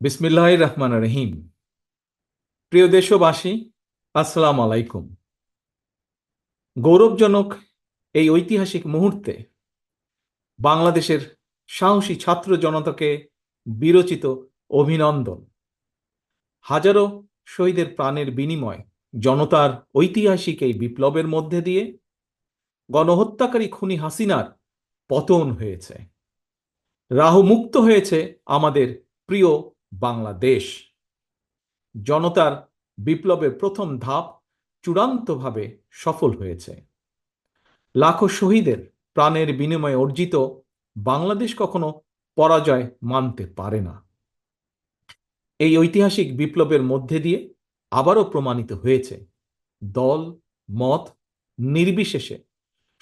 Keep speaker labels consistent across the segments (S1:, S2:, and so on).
S1: বিসমিল্লাহির রহমানির রহিম। প্রিয় দেশবাসী, আসসালামু আলাইকুম। গৌরবজনক এই ঐতিহাসিক মুহূর্তে বাংলাদেশের সাহসী ছাত্র জনতাকে বিরচিত অভিনন্দন। হাজারো শহীদের প্রাণের বিনিময় জনতার ঐতিহাসিক এই বিপ্লবের মধ্যে দিয়ে গণহত্যাকারী খুনি হাসিনার পতন হয়েছে, রাহু মুক্ত হয়েছে আমাদের প্রিয় বাংলাদেশ। জনতার বিপ্লবের প্রথম ধাপ চূড়ান্তভাবে সফল হয়েছে। লাখো শহীদের প্রাণের বিনিময়ে অর্জিত বাংলাদেশ কখনো পরাজয় মানতে পারে না। এই ঐতিহাসিক বিপ্লবের মধ্যে দিয়ে আবারও প্রমাণিত হয়েছে, দল মত নির্বিশেষে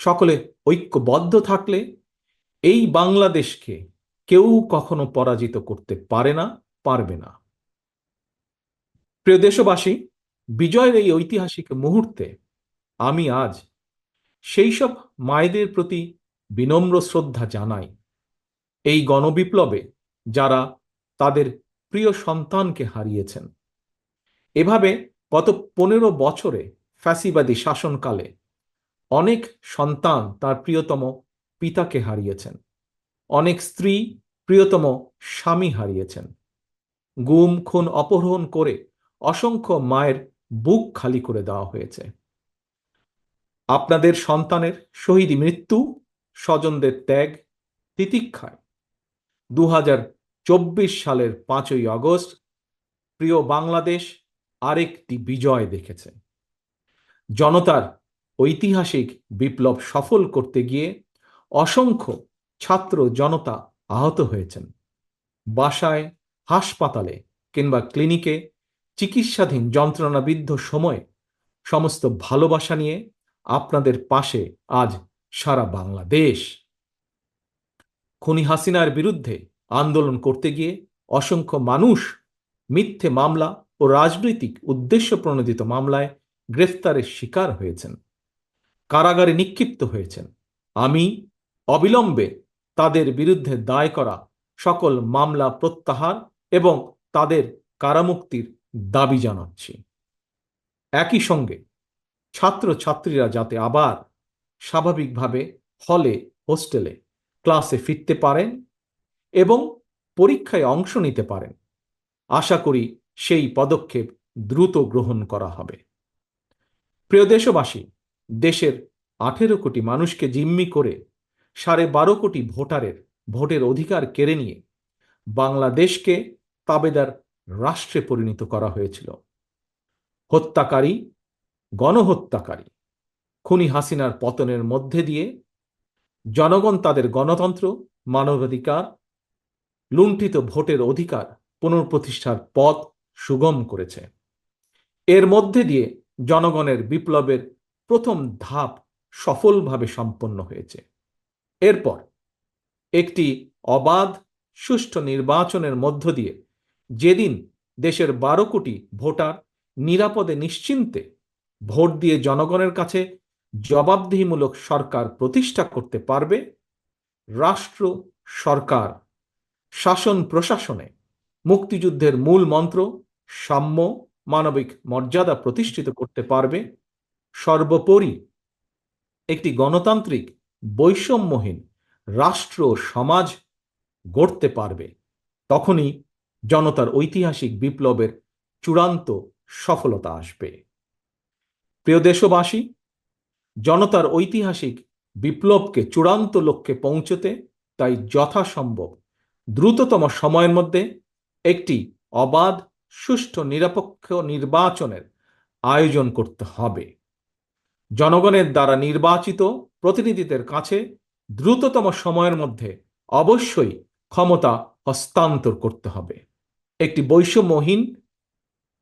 S1: সকলে ঐক্যবদ্ধ থাকলে এই বাংলাদেশকে কেউ কখনো পরাজিত করতে পারে না, পারবে না। প্রিয় দেশবাসী, বিজয়ের এই ঐতিহাসিক মুহূর্তে আমি আজ সেই সব মায়েদের প্রতি বিনম্র শ্রদ্ধা জানাই, এই গণবিপ্লবে যারা তাদের প্রিয় সন্তানকে হারিয়েছেন। এভাবে গত 15 বছরে ফ্যাসিবাদী শাসনকালে অনেক সন্তান তার প্রিয়তম পিতাকে হারিয়েছেন, অনেক স্ত্রী প্রিয়তম স্বামী হারিয়েছেন। গুম খুন অপহরণ করে অসংখ্য মায়ের বুক খালি করে দেওয়া হয়েছে। আপনাদের সন্তানের শহীদ মৃত্যু, স্বজনদের ত্যাগ, তিতিক্ষায় 2024 সালের 5ই আগস্ট প্রিয় বাংলাদেশ আরেকটি বিজয় দেখেছে। জনতার ঐতিহাসিক বিপ্লব সফল করতে গিয়ে অসংখ্য ছাত্র জনতা আহত হয়েছেন। বাসায়, হাসপাতালে কিংবা ক্লিনিকে চিকিৎসাধীন যন্ত্রণাবিদ্ধ সময়ে সমস্ত ভালোবাসা নিয়ে আপনাদের পাশে আজ সারা বাংলাদেশ। খুনি হাসিনার বিরুদ্ধে আন্দোলন করতে গিয়ে অসংখ্য মানুষ মিথ্যে মামলা ও রাজনৈতিক উদ্দেশ্য প্রণোদিত মামলায় গ্রেফতারের শিকার হয়েছেন, কারাগারে নিক্ষিপ্ত হয়েছেন। আমি অবিলম্বে তাদের বিরুদ্ধে দায় করা সকল মামলা প্রত্যাহার এবং তাদের কারামুক্তির দাবি জানাচ্ছি। একই সঙ্গে ছাত্রছাত্রীরা যাতে আবার স্বাভাবিকভাবে হলে, হোস্টেলে, ক্লাসে ফিরতে পারেন এবং পরীক্ষায় অংশ নিতে পারেন, আশা করি সেই পদক্ষেপ দ্রুত গ্রহণ করা হবে। প্রিয় দেশবাসী, দেশের 18 কোটি মানুষকে জিম্মি করে 12.5 কোটি ভোটারের ভোটের অধিকার কেড়ে নিয়ে বাংলাদেশকে তাবেদার রাষ্ট্রে পরিণত করা হয়েছিল। হত্যাকারী, গণহত্যাকারী খুনি হাসিনার পতনের মধ্যে দিয়ে জনগণ তাদের গণতন্ত্র, মানবাধিকার, লুণ্ঠিত ভোটের অধিকার পুনঃপ্রতিষ্ঠার পথ সুগম করেছে। এর মধ্যে দিয়ে জনগণের বিপ্লবের প্রথম ধাপ সফলভাবে সম্পন্ন হয়েছে। এরপর একটি অবাধ সুষ্ঠু নির্বাচনের মধ্য দিয়ে যেদিন দেশের 12 কোটি ভোটার নিরাপদে নিশ্চিন্তে ভোট দিয়ে জনগণের কাছে জবাবদিহিমূলক সরকার প্রতিষ্ঠা করতে পারবে, রাষ্ট্র, সরকার, শাসন প্রশাসনে মুক্তিযুদ্ধের মূল মন্ত্র সাম্য, মানবিক মর্যাদা প্রতিষ্ঠিত করতে পারবে, সর্বোপরি একটি গণতান্ত্রিক বৈষম্যহীন রাষ্ট্র সমাজ গড়তে পারবে, তখনই জনতার ঐতিহাসিক বিপ্লবের চূড়ান্ত সফলতা আসবে। প্রিয় দেশবাসী, জনতার ঐতিহাসিক বিপ্লবকে চূড়ান্ত লক্ষ্যে পৌঁছতে তাই যথাসম্ভব দ্রুততম সময়ের মধ্যে একটি অবাধ, সুষ্ঠু, নিরপেক্ষ নির্বাচনের আয়োজন করতে হবে। জনগণের দ্বারা নির্বাচিত প্রতিনিধিদের কাছে দ্রুততম সময়ের মধ্যে অবশ্যই ক্ষমতা হস্তান্তর করতে হবে। একটি বৈষম্যহীন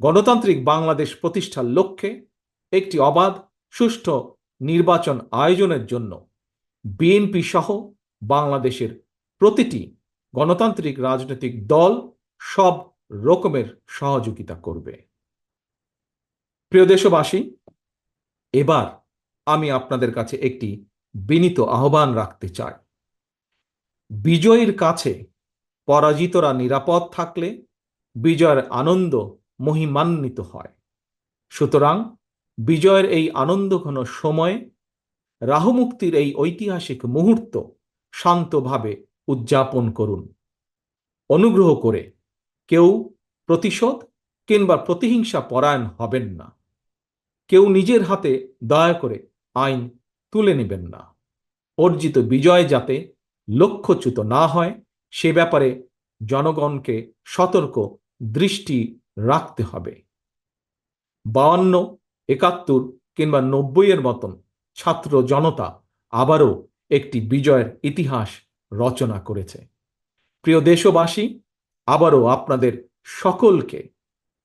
S1: গণতান্ত্রিক বাংলাদেশ প্রতিষ্ঠার লক্ষ্যে একটি অবাধ, সুষ্ঠু নির্বাচন আয়োজনের জন্য বিএনপি সহ বাংলাদেশের প্রতিটি গণতান্ত্রিক রাজনৈতিক দল সব রকমের সহযোগিতা করবে। প্রিয় দেশবাসী, এবার আমি আপনাদের কাছে একটি বিনীত আহ্বান রাখতে চাই। বিজয়ীর কাছে পরাজিতরা নিরাপদ থাকলে বিজয়ের আনন্দ মহিমান্বিত হয়। সুতরাং বিজয়ের এই আনন্দঘন সময়ে রাহুমুক্তির এই ঐতিহাসিক মুহূর্ত শান্তভাবে উদযাপন করুন। অনুগ্রহ করে কেউ প্রতিশোধ কিংবা প্রতিহিংসা পরায়ণ হবেন না। কেউ নিজের হাতে দয়া করে আইন তুলে নেবেন না। অর্জিত বিজয় যাতে লক্ষ্যচ্যুত না হয় সে ব্যাপারে জনগণকে সতর্ক দৃষ্টি রাখতে হবে। 52, 71 কিংবা 90 মতন ছাত্র জনতা আবারও একটি বিজয়ের ইতিহাস রচনা করেছে। প্রিয় দেশবাসী, আবারও আপনাদের সকলকে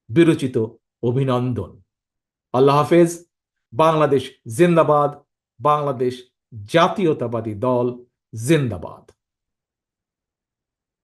S1: বিরচিত অভিনন্দন। আল্লাহ হাফেজ। বাংলাদেশ জিন্দাবাদ। বাংলাদেশ জাতীয়তাবাদী দল জিন্দাবাদ।